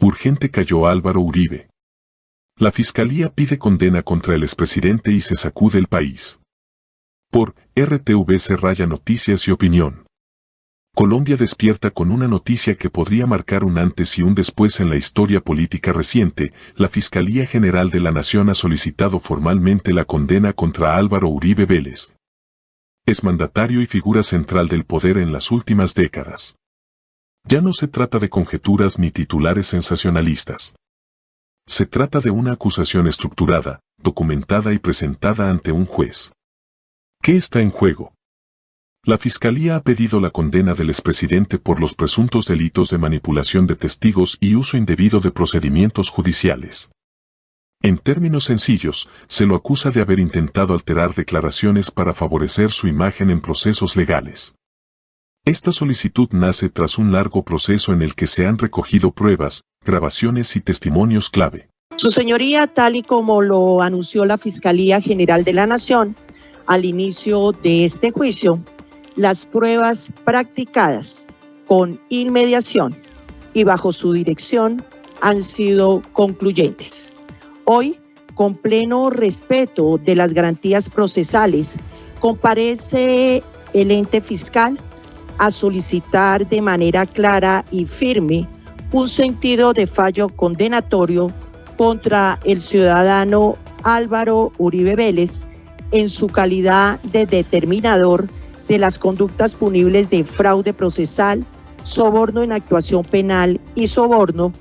Urgente cayó Álvaro Uribe. La Fiscalía pide condena contra el expresidente y se sacude el país. Por RTV Noticias y Opinión. Colombia despierta con una noticia que podría marcar un antes y un después en la historia política reciente. La Fiscalía General de la Nación ha solicitado formalmente la condena contra Álvaro Uribe Vélez, exmandatario y figura central del poder en las últimas décadas. Ya no se trata de conjeturas ni titulares sensacionalistas. Se trata de una acusación estructurada, documentada y presentada ante un juez. ¿Qué está en juego? La Fiscalía ha pedido la condena del expresidente por los presuntos delitos de manipulación de testigos y uso indebido de procedimientos judiciales. En términos sencillos, se lo acusa de haber intentado alterar declaraciones para favorecer su imagen en procesos legales. Esta solicitud nace tras un largo proceso en el que se han recogido pruebas, grabaciones y testimonios clave. Su señoría, tal y como lo anunció la Fiscalía General de la Nación, al inicio de este juicio, las pruebas practicadas con inmediación y bajo su dirección han sido concluyentes. Hoy, con pleno respeto de las garantías procesales, comparece el ente fiscal a solicitar de manera clara y firme un sentido de fallo condenatorio contra el ciudadano Álvaro Uribe Vélez en su calidad de determinador de las conductas punibles de fraude procesal, soborno en actuación penal y soborno,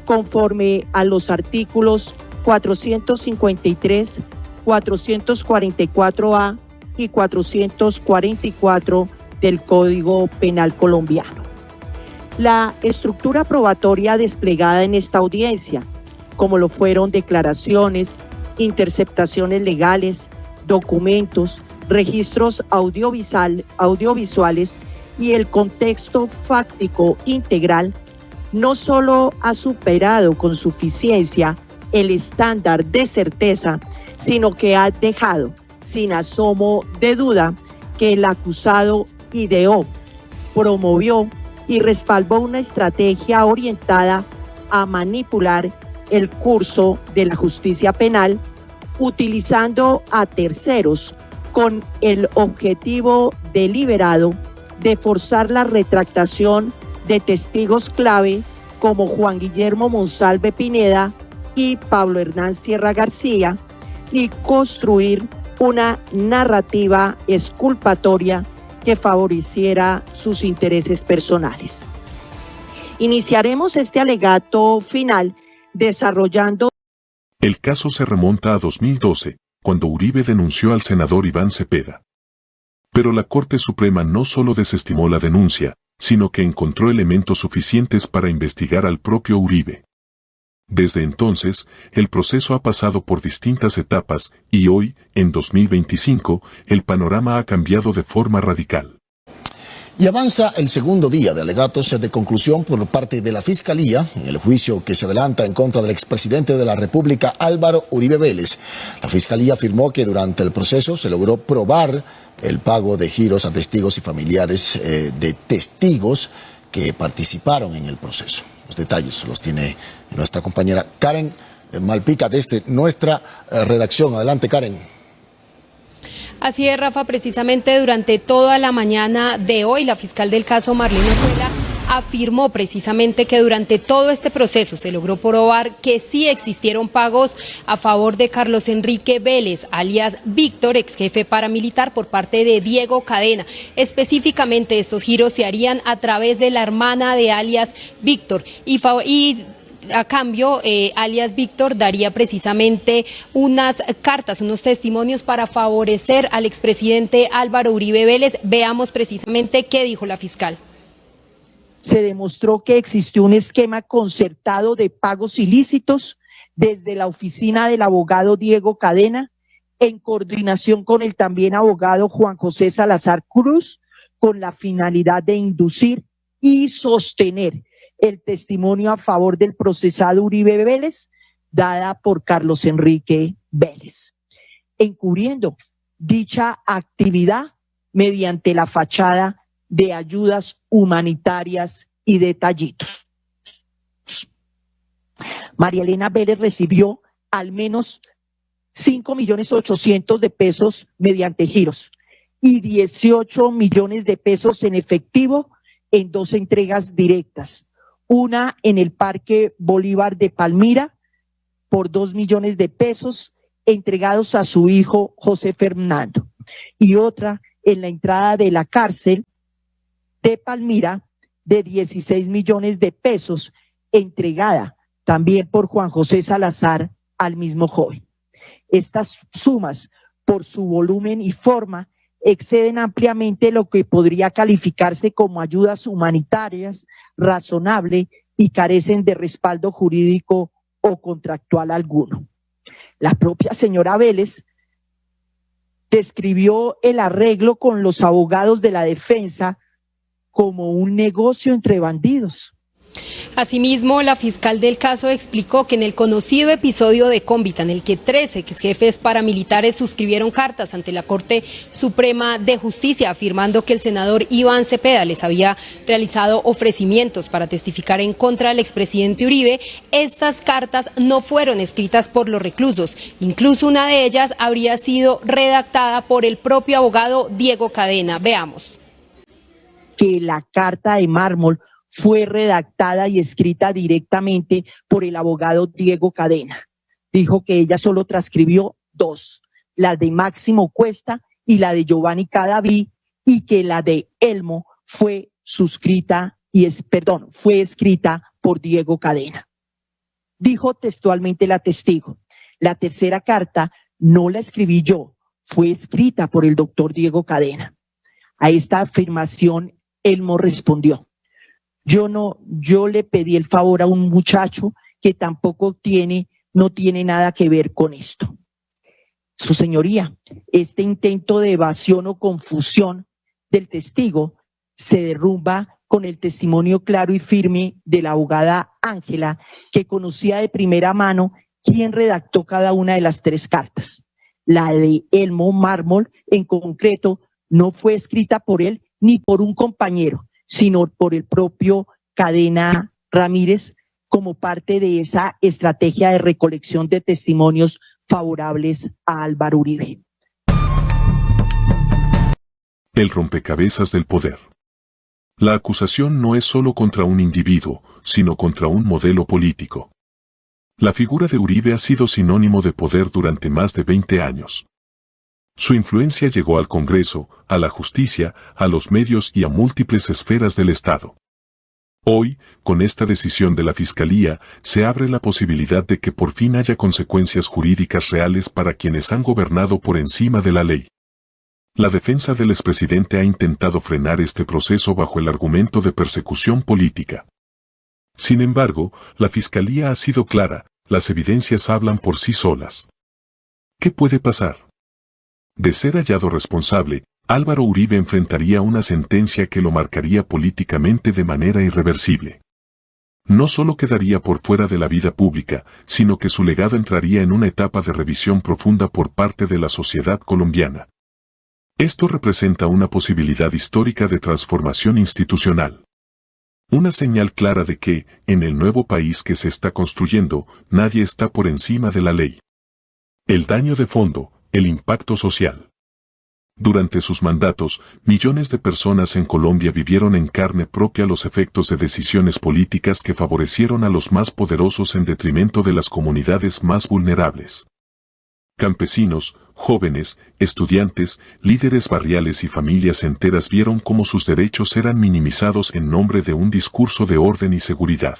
conforme a los artículos 453, 444A y 444 del Código Penal colombiano. La estructura probatoria desplegada en esta audiencia, como lo fueron declaraciones, interceptaciones legales, documentos, registros audiovisuales y el contexto fáctico integral, no solo ha superado con suficiencia el estándar de certeza, sino que ha dejado sin asomo de duda que el acusado ideó, promovió y respaldó una estrategia orientada a manipular el curso de la justicia penal, utilizando a terceros con el objetivo deliberado de forzar la retractación de testigos clave como Juan Guillermo Monsalve Pineda y Pablo Hernán Sierra García y construir una narrativa exculpatoria que favoreciera sus intereses personales. Iniciaremos este alegato final desarrollando. El caso se remonta a 2012, cuando Uribe denunció al senador Iván Cepeda. Pero la Corte Suprema no solo desestimó la denuncia, sino que encontró elementos suficientes para investigar al propio Uribe. Desde entonces, el proceso ha pasado por distintas etapas y hoy, en 2025, el panorama ha cambiado de forma radical. Y avanza el segundo día de alegatos de conclusión por parte de la Fiscalía en el juicio que se adelanta en contra del expresidente de la República, Álvaro Uribe Vélez. La Fiscalía afirmó que durante el proceso se logró probar el pago de giros a testigos y familiares de testigos que participaron en el proceso. Los detalles los tiene nuestra compañera Karen Malpica desde nuestra redacción. Adelante, Karen. Así es, Rafa, precisamente durante toda la mañana de hoy, la fiscal del caso Marlene Ojuela afirmó precisamente que durante todo este proceso se logró probar que sí existieron pagos a favor de Carlos Enrique Vélez, alias Víctor, ex jefe paramilitar, por parte de Diego Cadena. Específicamente, estos giros se harían a través de la hermana de alias Víctor y a cambio, alias Víctor daría precisamente unas cartas, unos testimonios para favorecer al expresidente Álvaro Uribe Vélez. Veamos precisamente qué dijo la fiscal. Se demostró que existió un esquema concertado de pagos ilícitos desde la oficina del abogado Diego Cadena, en coordinación con el también abogado Juan José Salazar Cruz, con la finalidad de inducir y sostener el testimonio a favor del procesado Uribe Vélez, dada por Carlos Enrique Vélez, encubriendo dicha actividad mediante la fachada de ayudas humanitarias y detallitos. María Elena Vélez recibió al menos 5.800.000 de pesos mediante giros y 18 millones de pesos en efectivo en 2 entregas directas. Una en el Parque Bolívar de Palmira por 2 millones de pesos entregados a su hijo José Fernando, y otra en la entrada de la cárcel de Palmira de 16 millones de pesos entregada también por Juan José Salazar al mismo joven. Estas sumas, por su volumen y forma, exceden ampliamente lo que podría calificarse como ayudas humanitarias, razonable, y carecen de respaldo jurídico o contractual alguno. La propia señora Vélez describió el arreglo con los abogados de la defensa como un negocio entre bandidos. Asimismo, la fiscal del caso explicó que en el conocido episodio de Cómbita, en el que 13 exjefes paramilitares suscribieron cartas ante la Corte Suprema de Justicia afirmando que el senador Iván Cepeda les había realizado ofrecimientos para testificar en contra del expresidente Uribe, estas cartas no fueron escritas por los reclusos. Incluso una de ellas habría sido redactada por el propio abogado Diego Cadena. Veamos. Que la carta de mármol fue redactada y escrita directamente por el abogado Diego Cadena. Dijo que ella solo transcribió 2, la de Máximo Cuesta y la de Giovanni Cadaví, y que la de Elmo fue escrita por Diego Cadena. Dijo textualmente la testigo: la tercera carta no la escribí yo, fue escrita por el doctor Diego Cadena. A esta afirmación Elmo respondió: yo le pedí el favor a un muchacho que tampoco no tiene nada que ver con esto. Su señoría, este intento de evasión o confusión del testigo se derrumba con el testimonio claro y firme de la abogada Ángela, que conocía de primera mano quién redactó cada una de las 3 cartas. La de Elmo Mármol, en concreto, no fue escrita por él ni por un compañero, sino por el propio Cadena Ramírez, como parte de esa estrategia de recolección de testimonios favorables a Álvaro Uribe. El rompecabezas del poder. La acusación no es solo contra un individuo, sino contra un modelo político. La figura de Uribe ha sido sinónimo de poder durante más de 20 años. Su influencia llegó al Congreso, a la justicia, a los medios y a múltiples esferas del Estado. Hoy, con esta decisión de la Fiscalía, se abre la posibilidad de que por fin haya consecuencias jurídicas reales para quienes han gobernado por encima de la ley. La defensa del expresidente ha intentado frenar este proceso bajo el argumento de persecución política. Sin embargo, la Fiscalía ha sido clara, las evidencias hablan por sí solas. ¿Qué puede pasar? De ser hallado responsable, Álvaro Uribe enfrentaría una sentencia que lo marcaría políticamente de manera irreversible. No solo quedaría por fuera de la vida pública, sino que su legado entraría en una etapa de revisión profunda por parte de la sociedad colombiana. Esto representa una posibilidad histórica de transformación institucional. Una señal clara de que, en el nuevo país que se está construyendo, nadie está por encima de la ley. El daño de fondo, el impacto social. Durante sus mandatos, millones de personas en Colombia vivieron en carne propia los efectos de decisiones políticas que favorecieron a los más poderosos en detrimento de las comunidades más vulnerables. Campesinos, jóvenes, estudiantes, líderes barriales y familias enteras vieron cómo sus derechos eran minimizados en nombre de un discurso de orden y seguridad.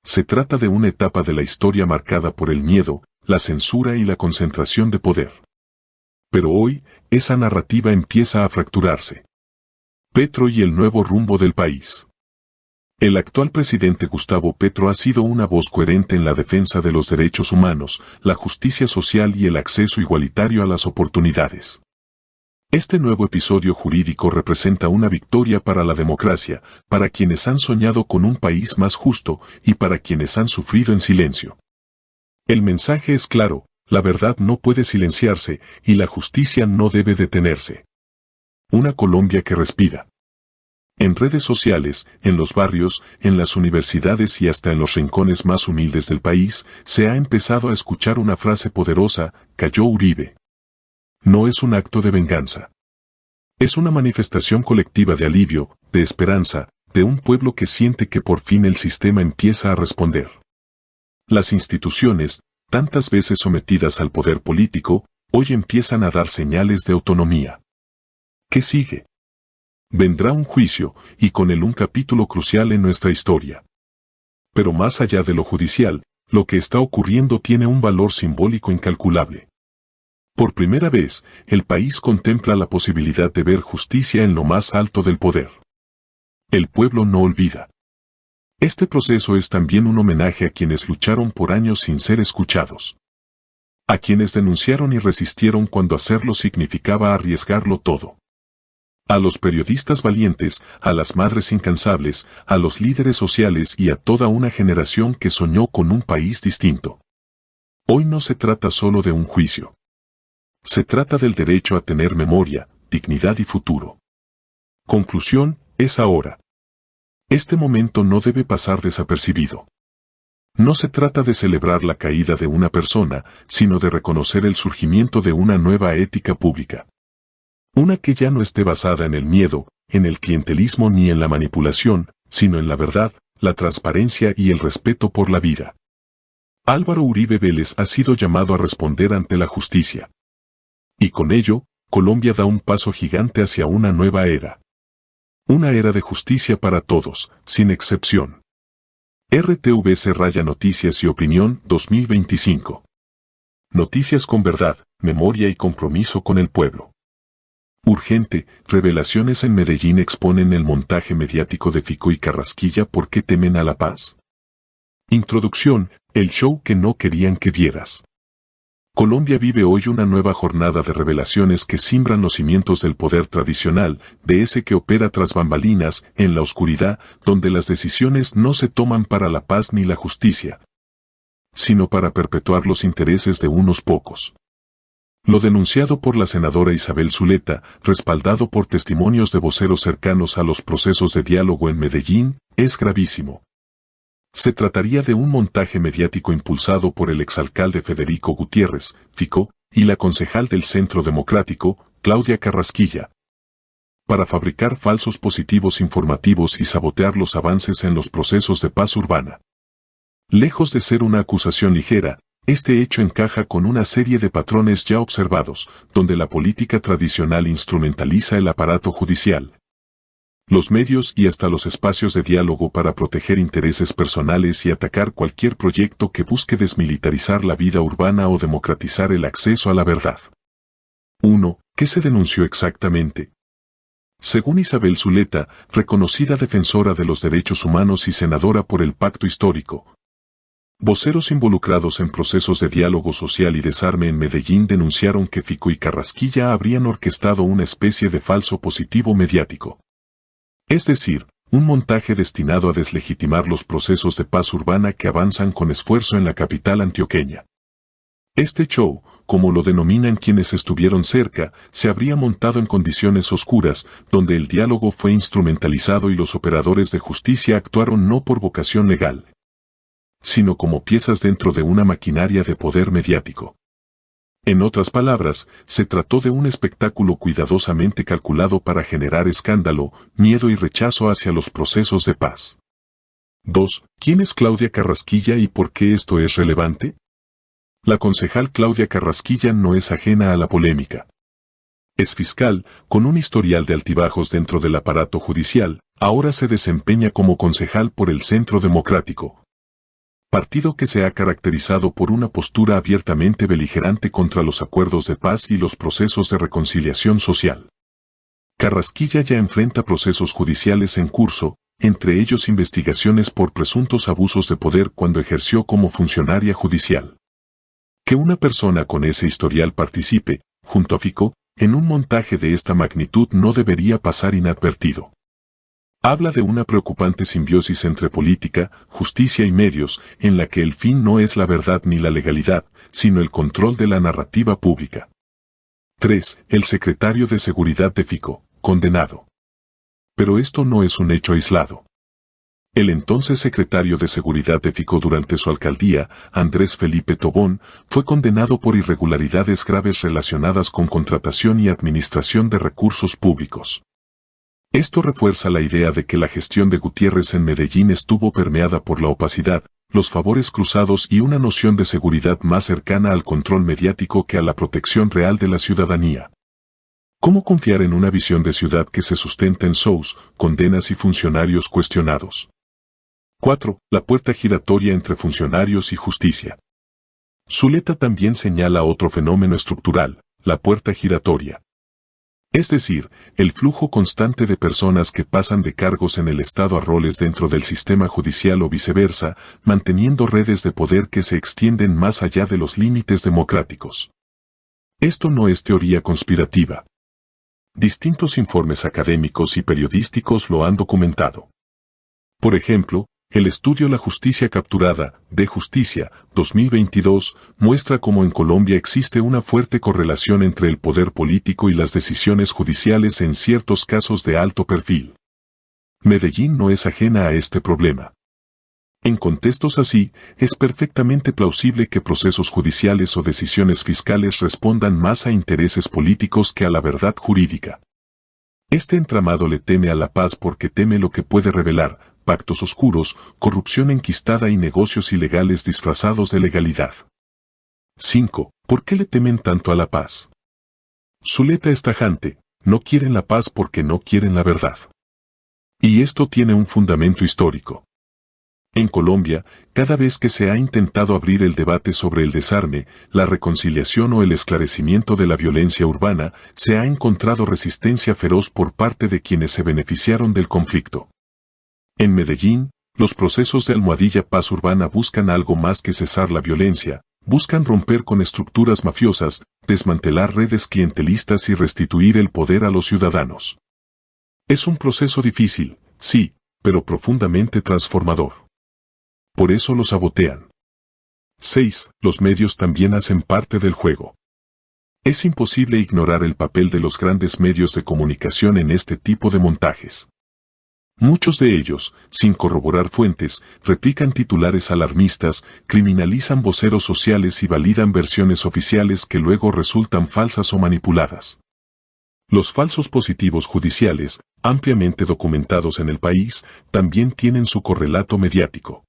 Se trata de una etapa de la historia marcada por el miedo, la censura y la concentración de poder. Pero hoy, esa narrativa empieza a fracturarse. Petro y el nuevo rumbo del país. El actual presidente Gustavo Petro ha sido una voz coherente en la defensa de los derechos humanos, la justicia social y el acceso igualitario a las oportunidades. Este nuevo episodio jurídico representa una victoria para la democracia, para quienes han soñado con un país más justo y para quienes han sufrido en silencio. El mensaje es claro, la verdad no puede silenciarse y la justicia no debe detenerse. Una Colombia que respira. En redes sociales, en los barrios, en las universidades y hasta en los rincones más humildes del país, se ha empezado a escuchar una frase poderosa: cayó Uribe. No es un acto de venganza. Es una manifestación colectiva de alivio, de esperanza, de un pueblo que siente que por fin el sistema empieza a responder. Las instituciones, tantas veces sometidas al poder político, hoy empiezan a dar señales de autonomía. ¿Qué sigue? Vendrá un juicio, y con él un capítulo crucial en nuestra historia. Pero más allá de lo judicial, lo que está ocurriendo tiene un valor simbólico incalculable. Por primera vez, el país contempla la posibilidad de ver justicia en lo más alto del poder. El pueblo no olvida. Este proceso es también un homenaje a quienes lucharon por años sin ser escuchados. A quienes denunciaron y resistieron cuando hacerlo significaba arriesgarlo todo. A los periodistas valientes, a las madres incansables, a los líderes sociales y a toda una generación que soñó con un país distinto. Hoy no se trata solo de un juicio. Se trata del derecho a tener memoria, dignidad y futuro. Conclusión, es ahora. Este momento no debe pasar desapercibido. No se trata de celebrar la caída de una persona, sino de reconocer el surgimiento de una nueva ética pública. Una que ya no esté basada en el miedo, en el clientelismo ni en la manipulación, sino en la verdad, la transparencia y el respeto por la vida. Álvaro Uribe Vélez ha sido llamado a responder ante la justicia. Y con ello, Colombia da un paso gigante hacia una nueva era. Una era de justicia para todos, sin excepción. RTVC Noticias y Opinión 2025. Noticias con verdad, memoria y compromiso con el pueblo. Urgente, revelaciones en Medellín exponen el montaje mediático de Fico y Carrasquilla. ¿Por qué temen a la paz? Introducción, el show que no querían que vieras. Colombia vive hoy una nueva jornada de revelaciones que simbran los cimientos del poder tradicional, de ese que opera tras bambalinas, en la oscuridad, donde las decisiones no se toman para la paz ni la justicia, sino para perpetuar los intereses de unos pocos. Lo denunciado por la senadora Isabel Zuleta, respaldado por testimonios de voceros cercanos a los procesos de diálogo en Medellín, es gravísimo. Se trataría de un montaje mediático impulsado por el exalcalde Federico Gutiérrez, Fico, y la concejal del Centro Democrático, Claudia Carrasquilla, para fabricar falsos positivos informativos y sabotear los avances en los procesos de paz urbana. Lejos de ser una acusación ligera, este hecho encaja con una serie de patrones ya observados, donde la política tradicional instrumentaliza el aparato judicial, los medios y hasta los espacios de diálogo para proteger intereses personales y atacar cualquier proyecto que busque desmilitarizar la vida urbana o democratizar el acceso a la verdad. 1. ¿Qué se denunció exactamente? Según Isabel Zuleta, reconocida defensora de los derechos humanos y senadora por el Pacto Histórico, voceros involucrados en procesos de diálogo social y desarme en Medellín denunciaron que Fico y Carrasquilla habrían orquestado una especie de falso positivo mediático. Es decir, un montaje destinado a deslegitimar los procesos de paz urbana que avanzan con esfuerzo en la capital antioqueña. Este show, como lo denominan quienes estuvieron cerca, se habría montado en condiciones oscuras, donde el diálogo fue instrumentalizado y los operadores de justicia actuaron no por vocación legal, sino como piezas dentro de una maquinaria de poder mediático. En otras palabras, se trató de un espectáculo cuidadosamente calculado para generar escándalo, miedo y rechazo hacia los procesos de paz. 2. ¿Quién es Claudia Carrasquilla y por qué esto es relevante? La concejal Claudia Carrasquilla no es ajena a la polémica. Es fiscal, con un historial de altibajos dentro del aparato judicial, ahora se desempeña como concejal por el Centro Democrático, partido que se ha caracterizado por una postura abiertamente beligerante contra los acuerdos de paz y los procesos de reconciliación social. Carrasquilla ya enfrenta procesos judiciales en curso, entre ellos investigaciones por presuntos abusos de poder cuando ejerció como funcionaria judicial. Que una persona con ese historial participe, junto a Fico, en un montaje de esta magnitud no debería pasar inadvertido. Habla de una preocupante simbiosis entre política, justicia y medios, en la que el fin no es la verdad ni la legalidad, sino el control de la narrativa pública. 3. El secretario de Seguridad de Fico, condenado. Pero esto no es un hecho aislado. El entonces secretario de Seguridad de Fico durante su alcaldía, Andrés Felipe Tobón, fue condenado por irregularidades graves relacionadas con contratación y administración de recursos públicos. Esto refuerza la idea de que la gestión de Gutiérrez en Medellín estuvo permeada por la opacidad, los favores cruzados y una noción de seguridad más cercana al control mediático que a la protección real de la ciudadanía. ¿Cómo confiar en una visión de ciudad que se sustenta en shows, condenas y funcionarios cuestionados? 4. La puerta giratoria entre funcionarios y justicia. Zuleta también señala otro fenómeno estructural, la puerta giratoria. Es decir, el flujo constante de personas que pasan de cargos en el Estado a roles dentro del sistema judicial o viceversa, manteniendo redes de poder que se extienden más allá de los límites democráticos. Esto no es teoría conspirativa. Distintos informes académicos y periodísticos lo han documentado. Por ejemplo, el estudio La Justicia Capturada, de Justicia, 2022, muestra cómo en Colombia existe una fuerte correlación entre el poder político y las decisiones judiciales en ciertos casos de alto perfil. Medellín no es ajena a este problema. En contextos así, es perfectamente plausible que procesos judiciales o decisiones fiscales respondan más a intereses políticos que a la verdad jurídica. Este entramado le teme a la paz porque teme lo que puede revelar, pactos oscuros, corrupción enquistada y negocios ilegales disfrazados de legalidad. 5. ¿Por qué le temen tanto a la paz? Zuleta es tajante, no quieren la paz porque no quieren la verdad. Y esto tiene un fundamento histórico. En Colombia, cada vez que se ha intentado abrir el debate sobre el desarme, la reconciliación o el esclarecimiento de la violencia urbana, se ha encontrado resistencia feroz por parte de quienes se beneficiaron del conflicto. En Medellín, los procesos de almohadilla paz urbana buscan algo más que cesar la violencia, buscan romper con estructuras mafiosas, desmantelar redes clientelistas y restituir el poder a los ciudadanos. Es un proceso difícil, sí, pero profundamente transformador. Por eso lo sabotean. 6. Los medios también hacen parte del juego. Es imposible ignorar el papel de los grandes medios de comunicación en este tipo de montajes. Muchos de ellos, sin corroborar fuentes, replican titulares alarmistas, criminalizan voceros sociales y validan versiones oficiales que luego resultan falsas o manipuladas. Los falsos positivos judiciales, ampliamente documentados en el país, también tienen su correlato mediático.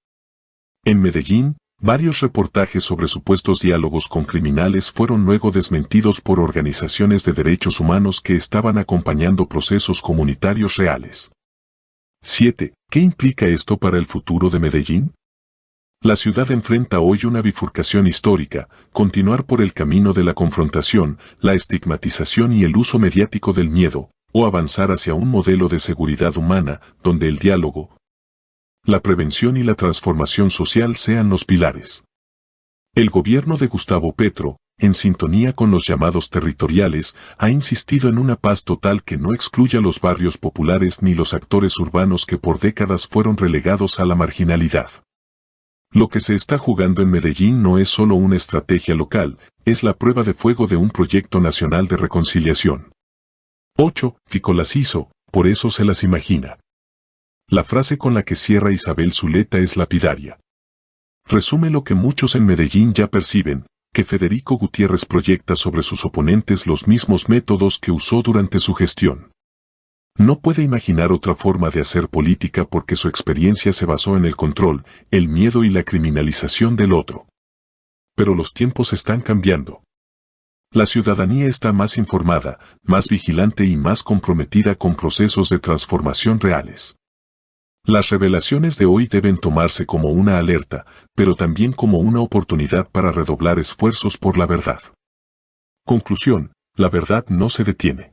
En Medellín, varios reportajes sobre supuestos diálogos con criminales fueron luego desmentidos por organizaciones de derechos humanos que estaban acompañando procesos comunitarios reales. 7. ¿Qué implica esto para el futuro de Medellín? La ciudad enfrenta hoy una bifurcación histórica, continuar por el camino de la confrontación, la estigmatización y el uso mediático del miedo, o avanzar hacia un modelo de seguridad humana, donde el diálogo, la prevención y la transformación social sean los pilares. El gobierno de Gustavo Petro, en sintonía con los llamados territoriales, ha insistido en una paz total que no excluya los barrios populares ni los actores urbanos que por décadas fueron relegados a la marginalidad. Lo que se está jugando en Medellín no es solo una estrategia local, es la prueba de fuego de un proyecto nacional de reconciliación. 8. Fico las hizo, por eso se las imagina. La frase con la que cierra Isabel Zuleta es lapidaria. Resume lo que muchos en Medellín ya perciben, que Federico Gutiérrez proyecta sobre sus oponentes los mismos métodos que usó durante su gestión. No puede imaginar otra forma de hacer política porque su experiencia se basó en el control, el miedo y la criminalización del otro. Pero los tiempos están cambiando. La ciudadanía está más informada, más vigilante y más comprometida con procesos de transformación reales. Las revelaciones de hoy deben tomarse como una alerta, pero también como una oportunidad para redoblar esfuerzos por la verdad. Conclusión: la verdad no se detiene.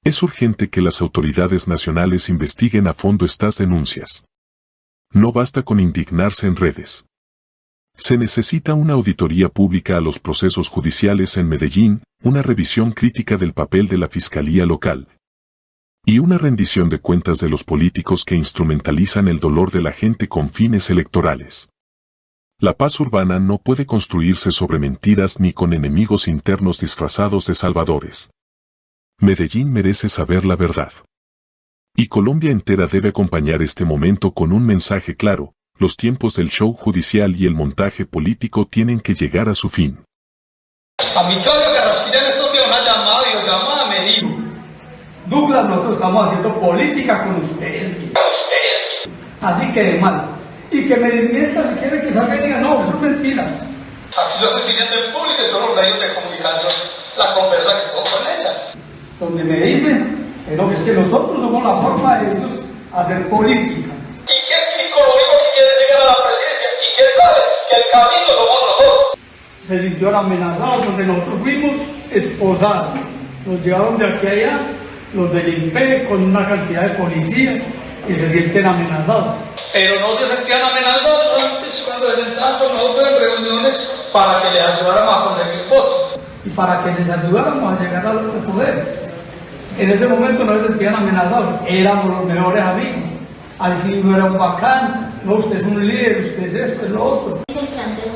Es urgente que las autoridades nacionales investiguen a fondo estas denuncias. No basta con indignarse en redes. Se necesita una auditoría pública a los procesos judiciales en Medellín, una revisión crítica del papel de la Fiscalía local, y una rendición de cuentas de los políticos que instrumentalizan el dolor de la gente con fines electorales. La paz urbana no puede construirse sobre mentiras ni con enemigos internos disfrazados de salvadores. Medellín merece saber la verdad. Y Colombia entera debe acompañar este momento con un mensaje claro: los tiempos del show judicial y el montaje político tienen que llegar a su fin. A mi Claudio Carrasquilla en estos días una llamada me dijo: Douglas, nosotros estamos haciendo política con ustedes. Así que de mal. Y que me desmienta si quiere que salga y diga: no, son mentiras. Aquí yo estoy diciendo en público y todos los medios de comunicación la conversa que tuvo con ella. Donde me dice que es que nosotros somos la forma de ellos hacer política. Y que el chico lo único que quiere es llegar a la presidencia y que él sabe que el camino somos nosotros. Se sintieron amenazados donde nosotros fuimos esposados. Nos llevaron de aquí a allá, los del INPE con una cantidad de policías y se sienten amenazados. Pero no se sentían amenazados antes cuando se sentaban con nosotros en reuniones para que les ayudáramos a conseguir votos y para que les ayudáramos a llegar al poder. En ese momento no se sentían amenazados, éramos los mejores amigos. Así no era un bacán, no, usted es un líder, usted es esto, es lo otro. Dicen que antes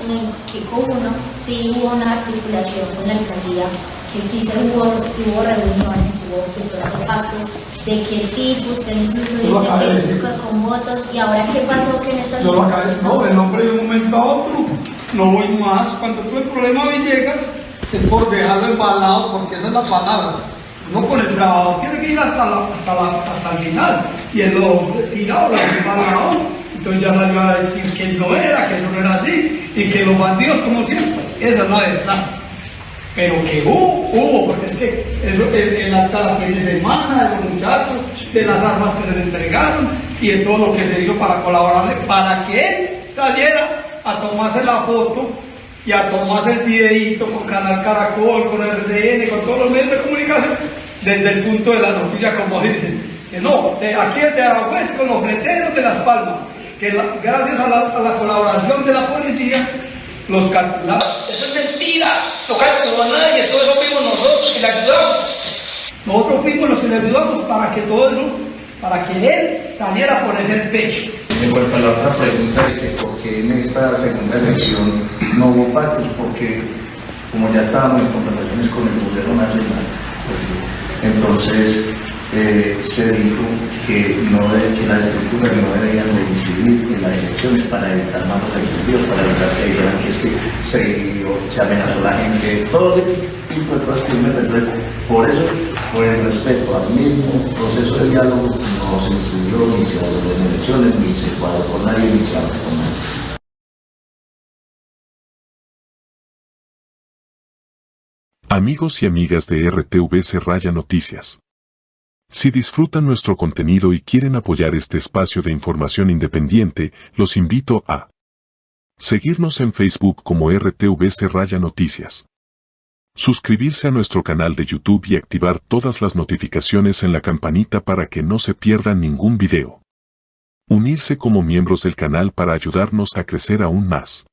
en el Pico 1 sí hubo una articulación con la alcaldía, que sí hubo reuniones, hubo pactos, de qué tipo, usted incluso dice que con votos, y ahora qué pasó que en esta no, el hombre de un momento a otro, no voy más, cuando tuve el problema de Villegas, es por dejarlo embalado, porque esa es la palabra. No, con el trabajo tiene que ir hasta el final, y él lo tirado, lo embalado, entonces ya salió a decir que no era, que eso no era así, y que los bandidos como siempre, esa es la verdad. Pero que hubo, porque es que eso, el acta de la fin de semana, de los muchachos, de las armas que se le entregaron y de todo lo que se hizo para colaborarle, para que él saliera a tomarse la foto y a tomarse el videíto con Canal Caracol, con RCN, con todos los medios de comunicación, desde el punto de la noticia, como dicen, que no, aquí desde Aragüez con los breteros de Las Palmas, que gracias a la colaboración de la policía, los capturaron. Eso es mentira, no capturó a nadie, todo eso fuimos nosotros que le ayudamos. Nosotros fuimos los que le ayudamos para que todo eso, para que él saliera por ese pecho. En cuanto a la otra pregunta de que por qué en esta segunda elección no hubo pactos, porque como ya estábamos en conversaciones con el gobierno nacional, entonces se dijo que las estructuras no deberían de incidir en las elecciones para evitar malos entendidos, para evitar que dijeran que es que se amenazó a la gente, todo ese tipo de cosas que me refiero. Por eso, por el respeto al mismo proceso de diálogo, no se incidió ni se habló de elecciones, ni se cuadró con nadie, ni se habló con nadie. Amigos y amigas de RTVC Raya Noticias. Si disfrutan nuestro contenido y quieren apoyar este espacio de información independiente, los invito a seguirnos en Facebook como RTVC Raya Noticias, suscribirse a nuestro canal de YouTube y activar todas las notificaciones en la campanita para que no se pierdan ningún video, unirse como miembros del canal para ayudarnos a crecer aún más,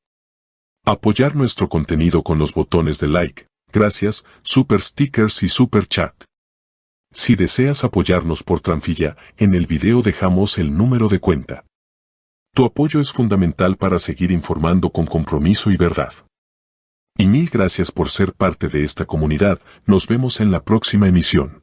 apoyar nuestro contenido con los botones de like, gracias, super stickers y super chat. Si deseas apoyarnos por Transfilla, en el video dejamos el número de cuenta. Tu apoyo es fundamental para seguir informando con compromiso y verdad. Y mil gracias por ser parte de esta comunidad, nos vemos en la próxima emisión.